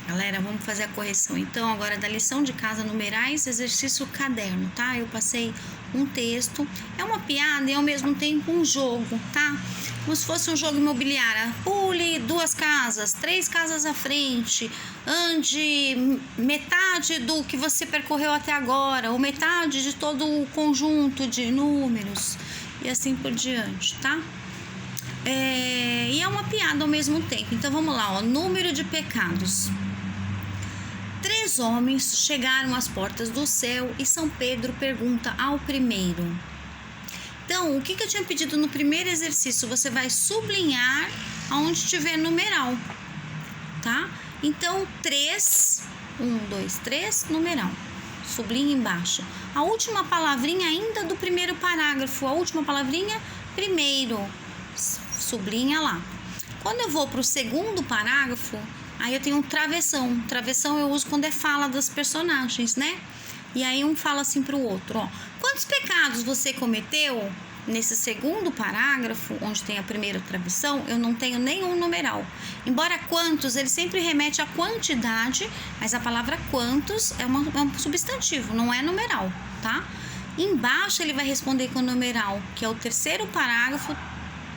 Galera, vamos fazer a correção então agora da lição de casa numerais, exercício caderno, tá? Eu passei um texto, é uma piada e ao mesmo tempo um jogo, tá? Como se fosse um jogo imobiliário. Pule 2 casas, 3 casas à frente, ande metade do que você percorreu até agora, ou metade de todo o conjunto de números e assim por diante, tá? E é uma piada ao mesmo tempo. Então vamos lá, ó. Número de pecados. 3 homens chegaram às portas do céu e São Pedro pergunta ao primeiro. Então, o que eu tinha pedido no primeiro exercício? Você vai sublinhar aonde tiver numeral, tá? Então, 3, 1, 2, 3, numeral. Sublinha embaixo. A última palavrinha ainda do primeiro parágrafo, a última palavrinha, primeiro. Sublinha lá. Quando eu vou para o segundo parágrafo, aí eu tenho um travessão. Travessão eu uso quando é fala das personagens, né? E aí um fala assim para o outro, ó. Quantos pecados você cometeu? Nesse segundo parágrafo, onde tem a primeira travessão, eu não tenho nenhum numeral. Embora quantos, ele sempre remete à quantidade, mas a palavra quantos é um substantivo, não é numeral, tá? Embaixo ele vai responder com o numeral, que é o terceiro parágrafo,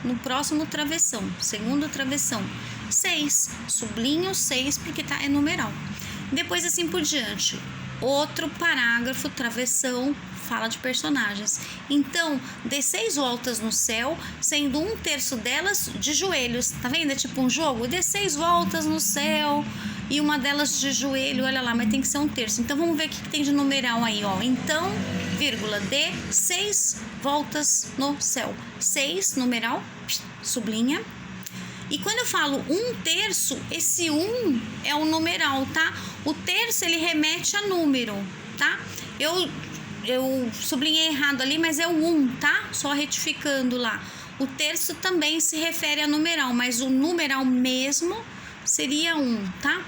no próximo travessão, segundo travessão, 6, sublinho 6 porque é numeral. Depois assim por diante, outro parágrafo, travessão, fala de personagens. Então, dê 6 voltas no céu, sendo 1/3 delas de joelhos, tá vendo? É tipo um jogo, dê 6 voltas no céu e uma delas de joelho, olha lá, mas tem que ser 1/3. Então, vamos ver o que tem de numeral aí, ó. Então, vírgula, dê 6 voltas no céu. 6, numeral, sublinha. E quando eu falo 1/3, esse 1 é o numeral, tá? O terço, ele remete a número, tá? Eu sublinhei errado ali, mas é o 1, tá? Só retificando lá. O terço também se refere a numeral, mas o numeral mesmo seria 1, tá?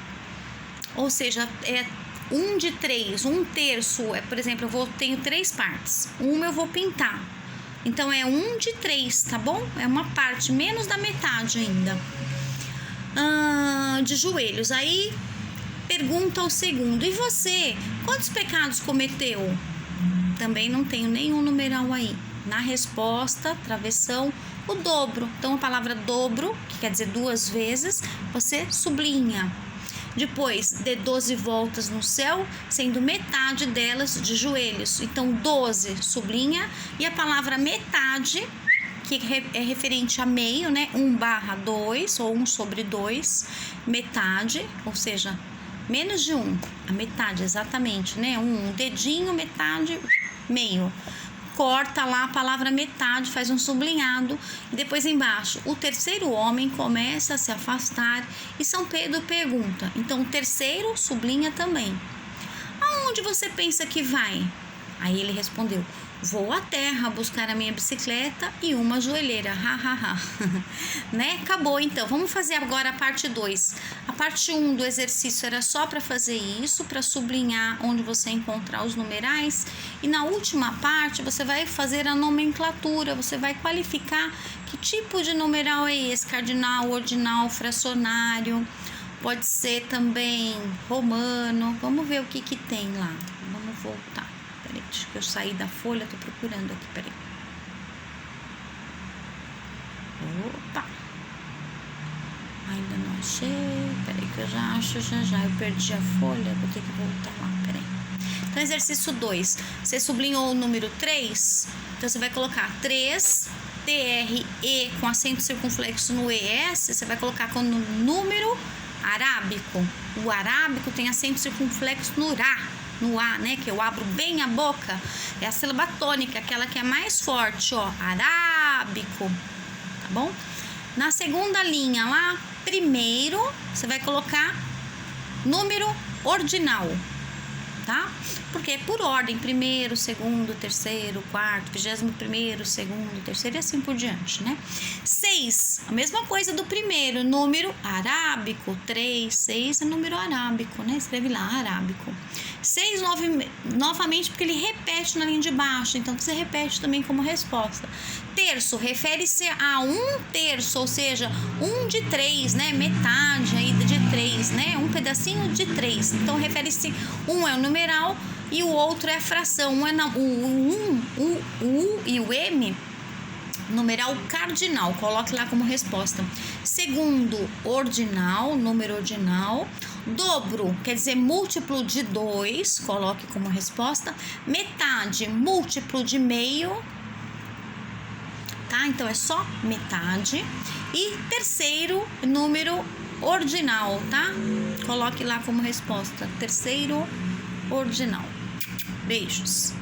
Ou seja, é 1 de 3, 1/3, por exemplo, tenho 3 partes. Uma eu vou pintar. Então, é 1 de 3, tá bom? É uma parte, menos da metade ainda. De joelhos. Aí, pergunta ao segundo. E você, quantos pecados cometeu? Também não tenho nenhum numeral aí. Na resposta, travessão, o dobro. Então, a palavra dobro, que quer dizer 2 vezes, você sublinha. Depois, dê 12 voltas no céu, sendo metade delas de joelhos. Então, 12, sublinha. E a palavra metade, que é referente a meio, né? 1/2, ou 1/2, metade, ou seja, menos de 1, a metade, exatamente, né? Um dedinho, metade, meio. Corta lá a palavra metade, faz um sublinhado e depois embaixo, o terceiro homem começa a se afastar e São Pedro pergunta, então o terceiro sublinha também. Aonde você pensa que vai? Aí ele respondeu, vou à terra buscar a minha bicicleta e uma joelheira, né? Acabou então, vamos fazer agora a parte 2. A parte 1 do exercício era só para fazer isso, para sublinhar onde você encontrar os numerais. E na última parte você vai fazer a nomenclatura, você vai qualificar que tipo de numeral é esse, cardinal, ordinal, fracionário, pode ser também romano. Vamos ver o que tem lá, vamos voltar. Peraí, deixa eu sair da folha, tô procurando aqui, peraí. Opa! Ainda não achei, peraí que eu já acho, já. Eu perdi a folha, vou ter que voltar lá, peraí. Então, exercício 2. Você sublinhou o número 3, então você vai colocar 3, TRE com acento circunflexo no ES, você vai colocar com o número arábico. O arábico tem acento circunflexo no A, né, que eu abro bem a boca, é a sílaba tônica, aquela que é mais forte, ó, arábico, tá bom? Na segunda linha lá, primeiro, você vai colocar número ordinal, tá? Porque é por ordem, primeiro, segundo, terceiro, quarto, 21º, segundo, terceiro e assim por diante, né? 6, a mesma coisa do primeiro, número arábico, 3, 6 é número arábico, né? Escreve lá, arábico. 6, novamente, porque ele repete na linha de baixo, então você repete também como resposta. Terço, refere-se a 1/3, ou seja, 1 de 3, né? Metade aí de 3, né? Um pedacinho de 3. Então, refere-se, um é o numeral e o outro é a fração. Um é o U e o M, numeral cardinal, coloque lá como resposta. Segundo, ordinal, número ordinal. Dobro, quer dizer múltiplo de 2, coloque como resposta. Metade, múltiplo de meio, tá? Então é só metade. E terceiro, número ordinal, tá? Coloque lá como resposta, terceiro ordinal. Beijos.